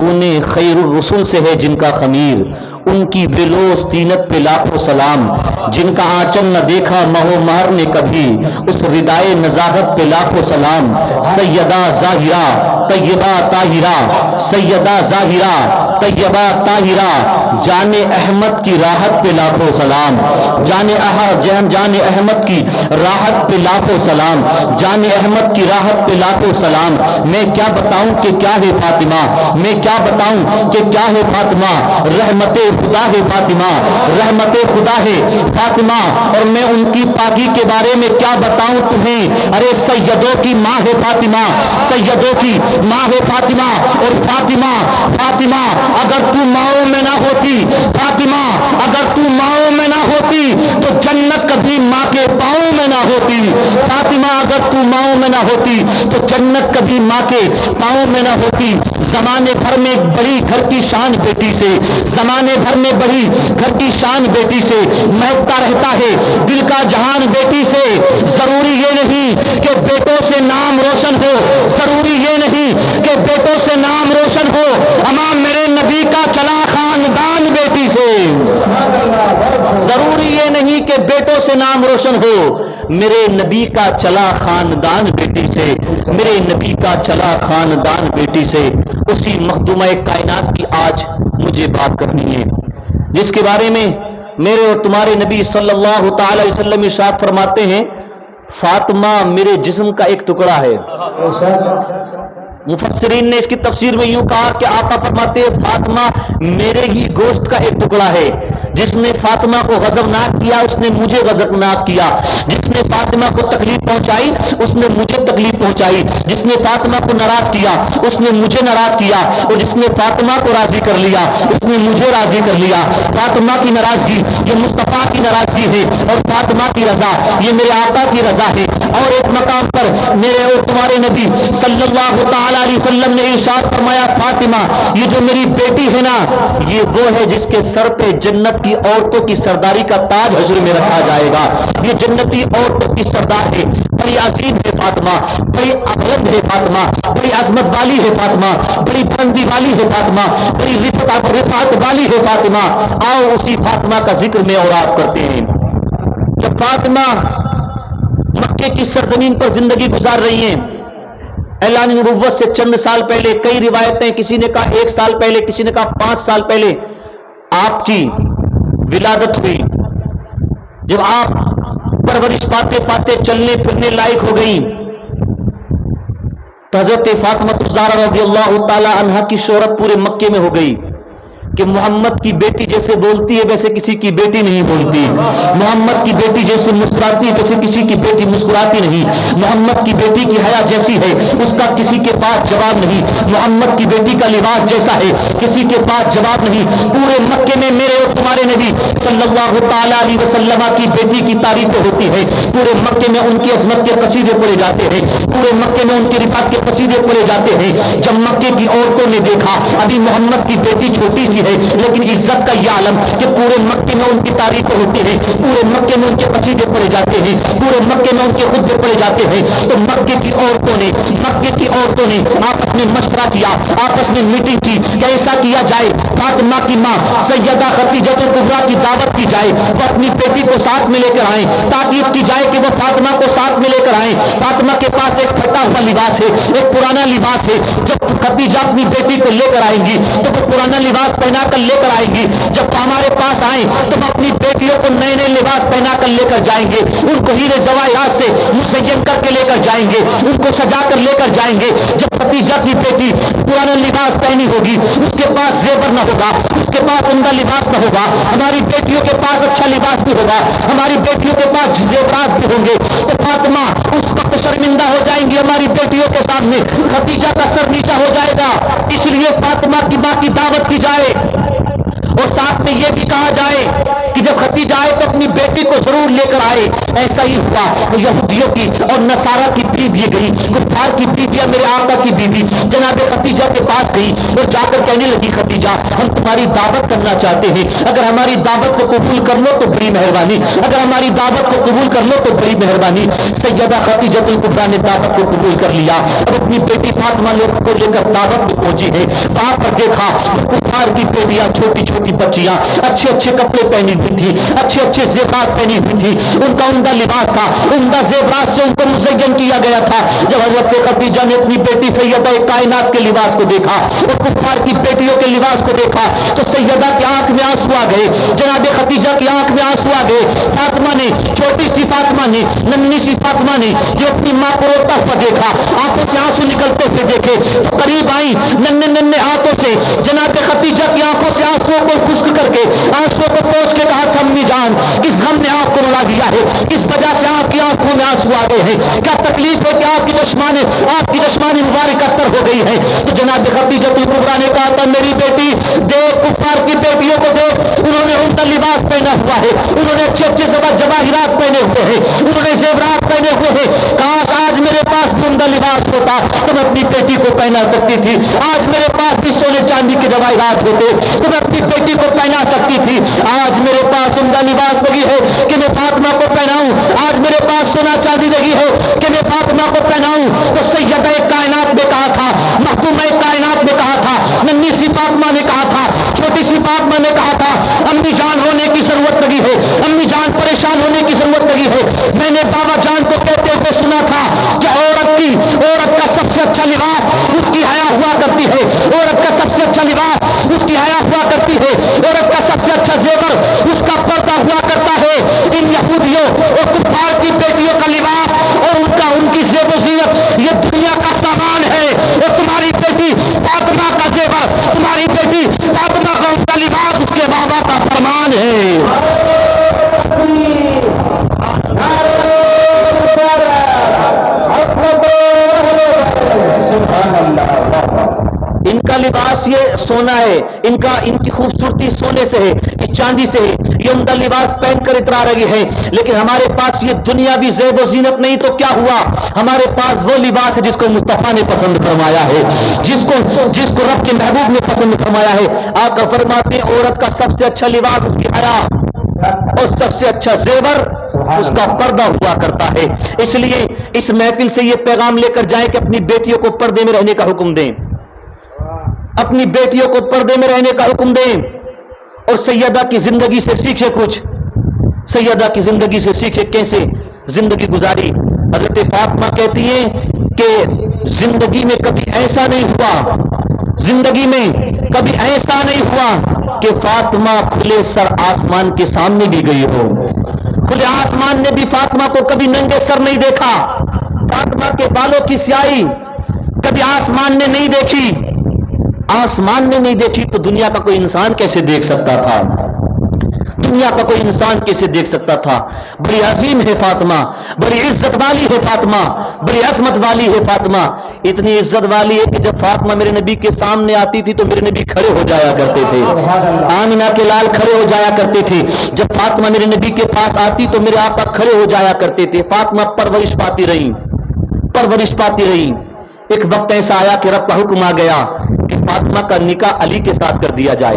انہیں خیر الرسل سے ہے جن کا خمیر، ان کی بلوز طینت پہ لاکھوں سلام، جن کا آنچل نہ دیکھا مہو مہر نے کبھی، اس ردائے نزاہت پہ لاکھوں سلام، سیدہ ظاہرہ طیبہ طاہرہ، سیدہ ظاہرہ طیبہ طاہرہ، جان احمد کی راحت پہ لاکھوں سلام، جان احمد کی راحت پہ لاکھوں سلام، جان احمد کی راحت پہ لاکھوں سلام۔ میں کیا بتاؤں کہ کیا ہے فاطمہ، میں کیا بتاؤں کہ کیا ہے فاطمہ، رحمت خدا ہے فاطمہ، رحمت خدا ہے فاطمہ، اور میں ان کی پاکی کے بارے میں کیا بتاؤں تمہیں، ارے سیدوں کی ماں ہے فاطمہ، سیدوں کی ماں ہے فاطمہ، اور فاطمہ فاطمہ اگر تو ماؤں میں نہ ہوتی، فاطمہ اگر تو ماؤں میں نہ ہوتی تو جنت کبھی ماں کے پاؤں میں نہ ہوتی، فاطمہ اگر تو ماؤں میں نہ ہوتی تو جنت کبھی ماں کے پاؤں میں نہ ہوتی۔ زمانے بھر میں بڑی گھر کی شان بیٹی سے، زمانے بھر میں بڑی گھر کی شان بیٹی سے، مہکتا رہتا ہے دل کا جہان بیٹی سے۔ ضروری یہ نہیں کہ بیٹوں سے نام روشن ہو، ضروری یہ نہیں کہ بیٹوں سے نام روشن ہو، امام میرے نبی کا چلا خاندان بیٹی سے۔ ضروری یہ نہیں کہ بیٹوں سے نام روشن ہو، میرے نبی کا چلا خاندان بیٹی سے، میرے نبی کا چلا خاندان بیٹی سے۔ اسی مخدومہ کائنات کی آج مجھے بات کرنی ہے، جس کے بارے میں میرے اور تمہارے نبی صلی اللہ تعالی علیہ وسلم ارشاد فرماتے ہیں، فاطمہ میرے جسم کا ایک ٹکڑا ہے۔ مفسرین نے اس کی تفسیر میں یوں کہا کہ آقا فرماتے ہیں فاطمہ میرے ہی گوشت کا ایک ٹکڑا ہے، جس نے فاطمہ کو غضبناک کیا اس نے مجھے غضبناک کیا، جس نے فاطمہ کو تکلیف پہنچائی اس نے مجھے تکلیف پہنچائی، جس نے فاطمہ کو ناراض کیا اس نے مجھے ناراض کیا، اور جس نے فاطمہ کو راضی کر لیا اس نے مجھے راضی کر لیا۔ فاطمہ کی ناراضگی یہ مصطفیٰ کی ناراضگی ہے، اور فاطمہ کی رضا یہ میرے آقا کی رضا ہے۔ اور ایک مقام پر میرے اور تمہارے نبی صلی اللہ تعالی علیہ وسلم نے ارشاد فرمایا، فاطمہ یہ جو میری بیٹی ہے نا، یہ وہ ہے جس کے سر پہ جنت کی عورتوں کی سرداری کا تاج حشر میں رکھا جائے گا۔ یہ جنتی عورتوں کی سردار ہے، بڑی عظیم ہے فاطمہ، بڑی بلند ہے فاطمہ، بڑی عظمت والی ہے فاطمہ، بڑی بلندی والی ہے فاطمہ، بڑی رفعت والی ہے فاطمہ۔ آؤ اسی فاطمہ کا ذکر میں اور آپ کرتے ہیں۔ جب فاطمہ مکے کی سرزمین پر زندگی گزار رہی ہیں، اعلان نبوت سے چند سال پہلے، کئی روایتیں کسی نے کہا 1 سال پہلے، کسی نے کہا 5 سال پہلے آپ کی ولادت ہوئی۔ جب آپ پرورش پاتے پاتے چلنے پھرنے لائق ہو گئی تو حضرت فاطمہ الزہرا رضی اللہ تعالی عنہا کی شہرت پورے مکے میں ہو گئی کہ محمد کی بیٹی جیسے بولتی ہے ویسے کسی کی بیٹی نہیں بولتی، محمد کی بیٹی جیسے مسکراتی ہے ویسے کسی کی بیٹی مسکراتی نہیں، محمد کی بیٹی کی حیا جیسی ہے اس کا کسی کے پاس جواب نہیں، محمد کی بیٹی کا لباس جیسا ہے کسی کے پاس جواب نہیں۔ پورے مکے میں میرے اور تمہارے نبی صلی اللہ تعالی علیہ وسلم کی بیٹی کی تعریفیں ہوتی ہے، پورے مکے میں ان کی عظمت کے قصیدے پڑھے جاتے ہیں، پورے مکے میں ان کی رفعت کے قصیدے پڑھے جاتے ہیں۔ جب مکے کی عورتوں نے دیکھا ابھی محمد کی بیٹی چھوٹی سی ہے لیکن عزت کا یہ عالم کہ پورے مکے میں ان کی تعریفیں ہوتی ہیں، پورے مکے میں ان کے قصیدے پڑھے جاتے ہیں، پورے مکے میں ان کے خطبے پڑھے جاتے ہیں، تو مکے کی عورتوں نے آپس میں مشورہ کیا، آپس میں میٹنگ کی کہ ایسا کیا جائے فاطمہ کی ماں سیدہ خدیجہ کبریٰ کی دعوت کی جائے، وہ اپنی بیٹی کو ساتھ میں لے کر آئیں، تاکید کی جائے کہ وہ فاطمہ کو ساتھ میں لے کر آئیں۔ فاطمہ کے پاس ایک پھٹا ہوا لباس ہے، ایک پرانا لباس ہے، جب خدیجہ اپنی بیٹی کو لے کر آئیں گی تو وہ پرانا لباس پہنا کر لے کر آئیں گی، جب ہمارے پاس آئیں تو ہم اپنی بیٹیوں کو نئے نئے لباس پہنا کر لے کر جائیں گے، ان کو ہیرے جواہرات سے مزین کر کے لے کر جائیں گے، ان کو سجا کر لے کر جائیں گے۔ جب خدیجہ کی بیٹی پرانا لباس پہنی ہوگی، اس کے پاس زیور نہ ہوگا، اس کے پاس عمدہ لباس نہ ہوگا، ہماری بیٹیوں کے پاس اچھا لباس بھی ہوگا، ہماری بیٹیوں کے پاس زیورات بھی ہوں گے، تو فاطمہ اس وقت شرمندہ ہو جائیں گی ہماری بیٹیوں کے سامنے، خدیجہ کا سر نیچا ہو جائے گا۔ اس لیے فاطمہ کی ماں کی دعوت کی جائے، اور ساتھ میں یہ بھی کہا جائے کہ جب خدیجہ آئے تو اپنی بیٹی کو ضرور لے کر آئے، ایسا ہی ہوا یہودیوں کی اور نصارہ کی بیوی گئی، کفار کی بیویاں میرے آقا کی بیوی جناب خدیجہ کے پاس گئی اور جا کر کہنے لگی خدیجہ ہم تمہاری دعوت کرنا چاہتے ہیں، اگر ہماری دعوت کو قبول کر لو تو بڑی مہربانی، اگر ہماری دعوت کو قبول کر لو تو بڑی مہربانی۔ سیدہ خدیجہ الکبریٰ نے دعوت کو قبول کر لیا، اب اپنی بیٹی فاطمہ کو لے کر دعوت میں پہنچی ہے۔ وہاں پر دیکھا کفار کی بیٹیاں چھوٹی چھوٹی بچیاں اچھے اچھے کپڑے پہنی ہوئی تھی، اچھے اچھے زیورات پہنی ہوئی تھی، ان کا عمدہ لباس تھا، عمدہ زیورات سے ان کو مزین کیا گیا تھا۔ جب حضرت خدیجہ نے اپنی بیٹی سیدہ کائنات کے لباس کو دیکھا اور کفار کی بیٹیوں کے لباس کو دیکھا تو سیدہ کی آنکھ میں آنسو آ گئے، جناب خدیجہ کی آنکھ میں آنسو آ گئے۔ فاطمہ نے، چھوٹی سی فاطمہ نے، ننھی سی فاطمہ نے جو اپنی ماں کو روتا ہوا دیکھا، آنکھوں سے آنسو نکلتے ہوئے دیکھے تو قریب آئی، ننھے ننھے ہاتھوں سے جناب خدیجہ کی آنکھوں سے آنسو کو خشک کر کے آنسو کو پوچھ کے کہا کہ امی جان کس غم نے آپ کو رلا دیا ہے، کس وجہ سے آپ کی آنکھوں میں آنسو آ گئے ہیں، کیا تکلیف ہے کہ آپ کی چشمانے مبارک اتر ہو گئی ہے؟ تو جناب خدیجہ الکبریٰ نے کہا تھا میری بیٹی دیکھ کفار کی بیٹیوں کو دیکھ، انہوں نے عمدہ لباس پہنا ہوا ہے، انہوں نے اچھے اچھے جواہرات پہنے ہوئے ہیں، انہوں نے زیورات پہنے ہوئے ہیں، کاش آج میرے پاس بھی عمدہ لباس ہوتا تو میں اپنی بیٹی کو پہنا سکتی تھی، آج میرے پاس بھی سونے چاندی کے جواہرات ہوتے تو میں اپنی بیٹی کو پہنا سکتی تھی، آج میرے پاس عمدہ لباس نہیں ہے کہ میں فاطمہ کو پہناؤں، آج میرے پاس سونا چاندی نہیں ہے کہ میں فاطمہ کو پہناؤں۔ تو سیدہ کائنات نے کہا تھا، محبوبہ کائنات نے کہا تھا، ننھی سی فاطمہ نے کہا تھا، چھوٹی سی فاطمہ نے کہا تھا امی جان رونے کی ضرورت نہیں ہے، امی جان پریشان ہونے کی ضرورت نہیں ہے، میں نے بابا جان کو کہتے ہوئے سنا تھا کہ عورت کا سب سے اچھا لباس اس کی حیا ہوا کرتی ہے، عورت کا سب سے اچھا لباس اس کی حیا ہوا کرتی ہے، عورت کا سب سے اچھا زیور اس کا پردہ ہوا کرتا ہے۔ ان یہودیوں اور کفار کی بیٹیوں کا لباس اور ان کی زیب و زینت یہ دنیا کا سامان ہے، اور تمہاری بیٹی فاطمہ کا زیور، تمہاری بیٹی فاطمہ کا ان کا لباس اس کے بابا کا فرمان ہے۔ ان کا لباس یہ سونا ہے، ان کی خوبصورتی سونے سے ہے، اس چاندی سے ہے، یہ عمدہ لباس پہن کر اترا رہی ہے، لیکن ہمارے پاس یہ دنیا بھی زیب و زینت نہیں تو کیا ہوا؟ ہمارے پاس وہ لباس ہے جس کو مصطفیٰ نے پسند فرمایا ہے، جس کو رب کے محبوب نے پسند فرمایا ہے۔ آقا فرماتے ہیں عورت کا سب سے اچھا لباس اس کی حیا اور سب سے اچھا زیور اس کا پردہ ہوا کرتا ہے۔ اس لیے اس محفل سے یہ پیغام لے کر جائیں کہ اپنی بیٹیوں کو پردے میں رہنے کا حکم دیں، اپنی بیٹیوں کو پردے میں رہنے کا حکم دیں، اور سیدہ کی زندگی سے سیکھے کچھ، سیدہ کی زندگی سے سیکھے کیسے زندگی گزاری۔ حضرت فاطمہ کہتی ہیں کہ زندگی میں کبھی ایسا نہیں ہوا، زندگی میں کبھی ایسا نہیں ہوا کہ فاطمہ کھلے سر آسمان کے سامنے بھی گئی ہو، کھلے آسمان نے بھی فاطمہ کو کبھی ننگے سر نہیں دیکھا، فاطمہ کے بالوں کی سیاہی کبھی آسمان نے نہیں دیکھی، آسمان نے نہیں دیکھی تو دنیا کا کوئی انسان کیسے دیکھ سکتا تھا؟ دنیا کا کوئی انسان کیسے دیکھ سکتا تھا؟ بڑی عظیم ہے فاطمہ، بڑی عزت والی ہے فاطمہ، بڑی عظمت والی ہے فاطمہ، اتنی عزت والی ہے کہ جب فاطمہ میرے نبی کے سامنے آتی تھی تو میرے نبی کھڑے ہو جایا کرتے تھے، آمنہ کے لال کھڑے ہو جایا کرتے تھے، جب فاطمہ میرے نبی کے پاس آتی تو میرے آقا کھڑے ہو جایا کرتے تھے۔ فاطمہ پرورش پاتی رہی۔ ایک وقت ایسا آیا کہ رب کا حکم آ گیا کہ فاطمہ کا نکاح علی کے ساتھ کر دیا جائے۔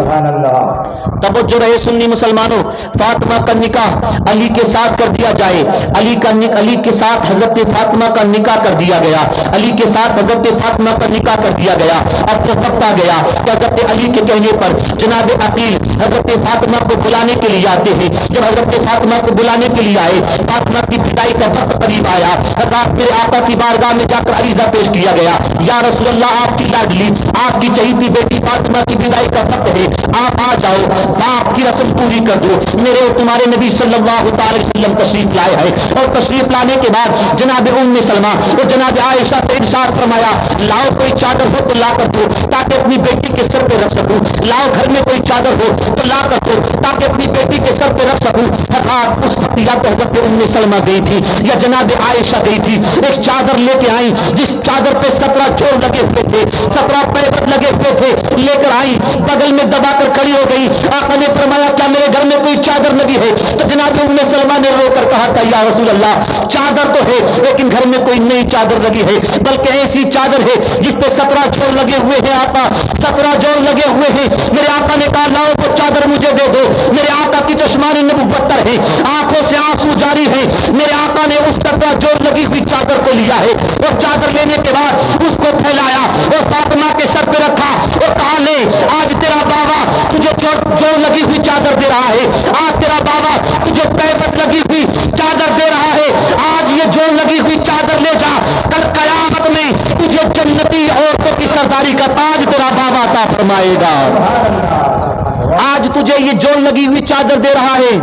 توجہ رہے سنی مسلمانوں، فاطمہ کا نکاح علی کے ساتھ کر دیا جائے۔ علی کے ساتھ حضرت فاطمہ کا نکاح کر دیا گیا، علی کے ساتھ حضرت فاطمہ کا نکاح کر دیا گیا۔ اب تو وقت آ گیا کہ حضرت علی کے کہنے پر جناب عقیل حضرت فاطمہ کو بلانے کے لیے آتے ہیں۔ جب حضرت فاطمہ کو بلانے کے لیے آئے، فاطمہ کی بدائی کا وقت قریب آیا، حضرات میرے آقا کی بارگاہ میں جا کر عریضہ پیش کیا گیا، یا رسول اللہ آپ کی لاڈلی، آپ کی چہیتی بیٹی فاطمہ کی بدائی کا وقت ہے، آپ آ جاؤ، باپ کی رسم پوری کر دو۔ میرے اور تمہارے نبی صلی اللہ تعالی وسلم تشریف لائے ہیں، اور تشریف لانے کے بعد جناب ام سلمہ اور جناب عائشہ سے ارشاد فرمایا لاؤ کوئی چادر ہو تو لا کر دو تاکہ اپنی بیٹی کے سر پہ رکھ سکوں، لاؤ گھر میں کوئی چادر ہو تو لا کر دو تاکہ کے اپنی بیٹی کے سر پہ رکھ سکوں. حضرات اس وقت یا تو حضرت ام سلمہ گئی تھی یا جناب عائشہ گئی تھی, ایک چادر لے کے آئی جس چادر پہ 17 جوڑ لگے ہوئے تھے, 17 پیبند لگے ہوئے تھے, لے کر آئی, بغل میں دبا کر کھڑی ہو گئی. آقا نے فرمایا کیا میرے گھر میں کوئی چادر لگی ہے؟ تو جناب ام سلمہ نے رو کر کہا تھا یا رسول اللہ چادر تو ہے لیکن گھر میں کوئی نئی چادر لگی ہے, بلکہ ایسی چادر ہے جس پہ 17 جوڑ لگے ہوئے ہیں. آقا 17 جوڑ لگے ہوئے ہیں. میرے آقا نے کہا لاؤ وہ چادر مجھے دے دو. میرے آقا کی چشمان نبوت تر ہے, آنکھوں سے آنسو جاری ہے. میرے آقا نے اس 17 جوڑ لگی ہوئی چادر کو لیا ہے اور چادر لینے کے بعد اس کو پھیلایا اور فاطمہ کے سر پہ رکھا اور کہا لے آج تیرا بابا تجھے جوڑ لگی ہوئی چادر دے رہا ہے, آج تیرا بابا تجھے پیبند لگی ہوئی چادر دے رہا ہے, آج یہ جوڑ لگی ہوئی چادر لے جا, کل قیامت میں تجھے جنتی عورتوں کی سرداری کا تاج تیرا بابا عطا فرمائے گا. آج تجھے یہ جوڑ لگی ہوئی چادر دے رہا ہے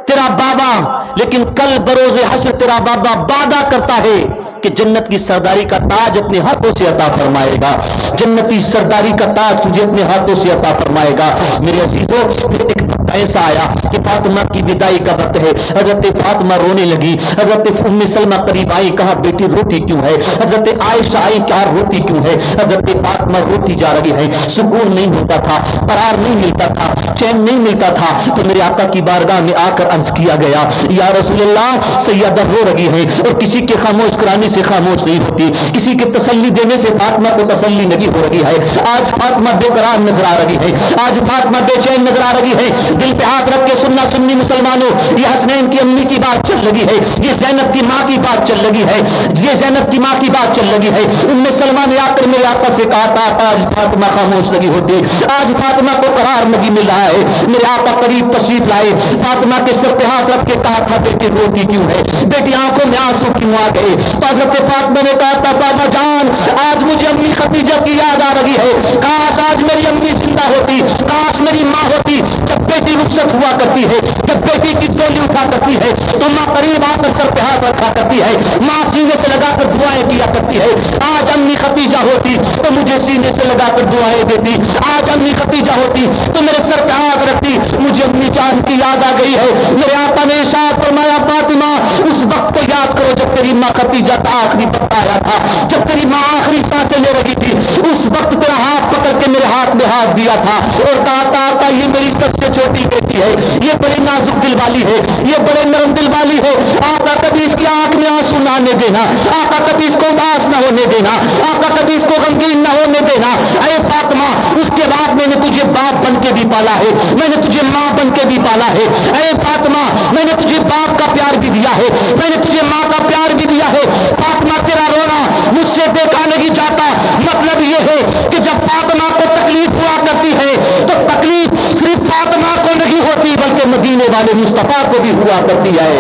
تیرا بابا, لیکن کل بروز حشر تیرا بابا وعدہ کرتا ہے کہ جنت کی سرداری کا تاج اپنے ہاتھوں سے عطا فرمائے گا, جنتی سرداری کا تاج تجھے اپنے ہاتھوں سے عطا فرمائے گا. میرے عزیزوں پھر ایک وقت ایسا آیا کہ فاطمہ کی بدائی کا وقت ہے. حضرت فاطمہ رونے لگی, حضرت ام سلمہ قریب آئی, کہا بیٹی روتی کیوں ہے؟ حضرت عائشہ آئی, کیا روتی کیوں ہے؟ حضرت فاطمہ روتی جا رہی ہے, سکون نہیں ہوتا تھا, قرار نہیں ملتا تھا, چین نہیں ملتا تھا. تو میرے آقا کی بارگاہ میں آ کر عرض کیا گیا یا رسول اللہ سیدہ رو رہی ہے اور کسی کے خاموش کرانے سے خاموش نہیں ہوتی, کسی کے تسلی دینے سے فاطمہ کو تسلی نہیں ہو رہی ہے. آج فاطمہ بے قرار نظر آ رہی ہے, آج فاطمہ بے چین نظر آ رہی ہے. دل پہ ہاتھ رکھ کے سننا سنی مسلمانوں, یہ حسنین کی امی کی بات چل رہی ہے, یہ زینب کی ماں کی بات چل رہی ہے, یہ زینب کی ماں کی بات چل رہی ہے. ام سلمہ نے آ کر میرے آقا سے کہا تھا آج فاطمہ خاموش نہیں ہوتی, آج فاطمہ کو قرار نہیں مل رہا ہے. میرے آقا قریب تشریف لائے, فاطمہ کے سر پہ ہاتھ رکھ کے کہا تھا بیٹی روتی کیوں ہے, بیٹی آنکھوں میں آنسو کیوں آ گئے؟ حضرت فاطمہ نے کہا تھا بابا جان آج مجھے امی خدیجہ کی یاد آ رہی ہے, کاش آج میری امی زندہ ہوتی, کاش میری ماں ہوتی. جب بیٹی رخصت ہوا کرتی ہے, جب بیٹی کی ڈولی اٹھا کرتی ہے تو ماں قریب آ کر سر پہ ہاتھ رکھا کرتی ہے, ماں سینے سے لگا کر دعائیں کیا کرتی ہے. آج امی خدیجہ ہوتی تو مجھے سینے سے لگا کر دعائیں دیتی, آج امی خدیجہ ہوتی تو میرے سر پہ ہاتھ رکھتی. مجھے امی جان کی یاد آ گئی ہے. میرے آقا نے ارشاد فرمایا فاطمہ اس وقت کو یاد کرو جب تیری ماں خدیجہ کا آخری وقت آیا تھا, جب تیری ماں آخری سانسیں لے رہی تھی, اس وقت تیرا ہاتھ پکڑ کے میرے ہاتھ میں ہاتھ دیا تھا اور کہا تھا آقا یہ میری سب سے چھوٹی بیٹی ہے, یہ بڑی نازک دل والی ہے, یہ بڑے نرم دل والی ہے. آقا کبھی اس کی آنکھ میں آنسو نہ آنے دینا, آقا کبھی اس کو اداس نہ ہونے دینا, آقا کبھی اس کو غمگین نہ ہونے دینا. اے فاطمہ اس کے بعد میں نے تجھے باپ بن کے بھی پالا ہے, میں نے تجھے ماں بن کے بھی پالا ہے. اے فاطمہ میں نے تجھے باپ کا پیار بھی دیا ہے, میں نے تجھے ماں کا پیار بھی دیا ہے. فاطمہ تیرا رونا مجھ سے دیکھا نہیں جاتا. مطلب یہ ہے کہ جب فاطمہ کو تکلیف ہوا کرتی ہے تو تکلیف صرف فاطمہ کو نہیں ہوتی بلکہ مدینے والے مصطفیٰ کو بھی ہوا کرتی ہے,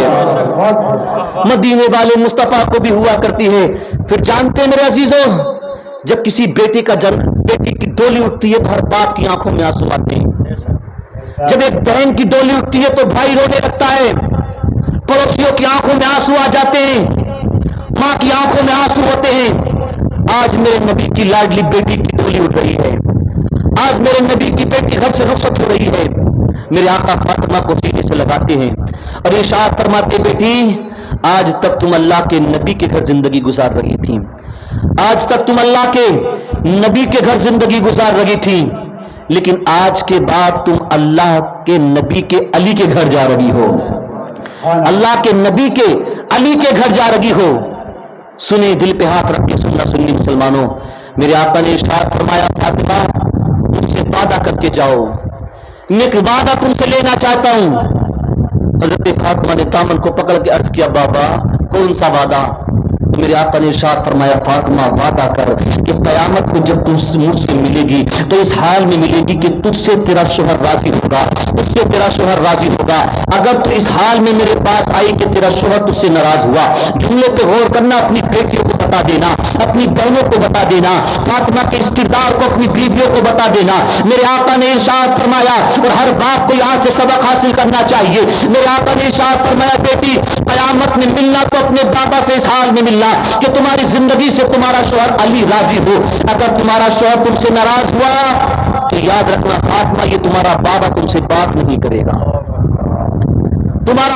مدینے والے مصطفیٰ کو بھی ہوا کرتی ہے. پھر جانتے ہیں میرے عزیزوں جب کسی بیٹے کا جنم, بیٹی کی ڈولی اٹھتی ہے تو ہر باپ کی آنکھوں میں آنسو آتے ہیں. جب ایک بہن کی ڈولی اٹھتی ہے تو بھائی رونے لگتا ہے, پڑوسیوں کی آنکھوں میں آنسو آ جاتے ہیں, ماں کی آنکھوں میں آنسو ہوتے ہیں. آج میرے نبی کی لاڈلی بیٹی کی ڈولی اٹھ رہی ہے, آج میرے نبی کی بیٹی گھر سے رخصت ہو رہی ہے. میرے آقا فاطمہ کو سینے سے لگاتے ہیں اور ارشاد فرماتے بیٹی آج تک تم اللہ کے نبی کے گھر زندگی گزار رہی تھی, آج تک تم اللہ کے نبی کے گھر زندگی گزار رہی تھی, لیکن آج کے بعد تم اللہ کے نبی کے علی کے گھر جا رہی ہو, اللہ کے نبی کے علی کے گھر جا رہی ہو. سنیں دل پہ ہاتھ رکھ کے سننا سنی مسلمانوں, میرے آقا نے ارشاد فرمایا فاطمہ مجھ سے وعدہ کر کے جاؤ, میں ایک وعدہ تم سے لینا چاہتا ہوں. حضرت فاطمہ نے دامن کو پکڑ کے عرض کیا بابا کون سا وعدہ؟ تو میرے آقا نے ارشاد فرمایا فاطمہ وعدہ کر کہ قیامت کو جب تم مجھ سے ملے گی تو اس حال میں ملے گی کہ تجھ سے تیرا شوہر راضی ہوگا, تجھ سے تیرا شوہر راضی ہوگا. اگر تو اس حال میں میرے پاس آئی کہ تیرا شوہر تجھ سے ناراض ہوا, جملے پہ غور کرنا, اپنی بیٹیوں کو بتا دینا, اپنی بہنوں کو بتا دینا, فاطمہ کے اس کردار کو اپنی بیویوں کو بتا دینا. میرے آقا نے ارشاد فرمایا اور ہر باپ کو یہاں سے سبق حاصل کرنا چاہیے. میرے آقا نے ارشاد فرمایا بیٹی قیامت میں ملنا تو اپنے بابا سے اس حال میں ملنا کہ تمہاری زندگی سے تمہارا شوہر علی راضی ہو. اگر تمہارا شوہر تم سے ناراض ہوا تو یاد رکھنا فاطمہ یہ تمہارا بابا تم سے بات نہیں کرے گا، تمہارا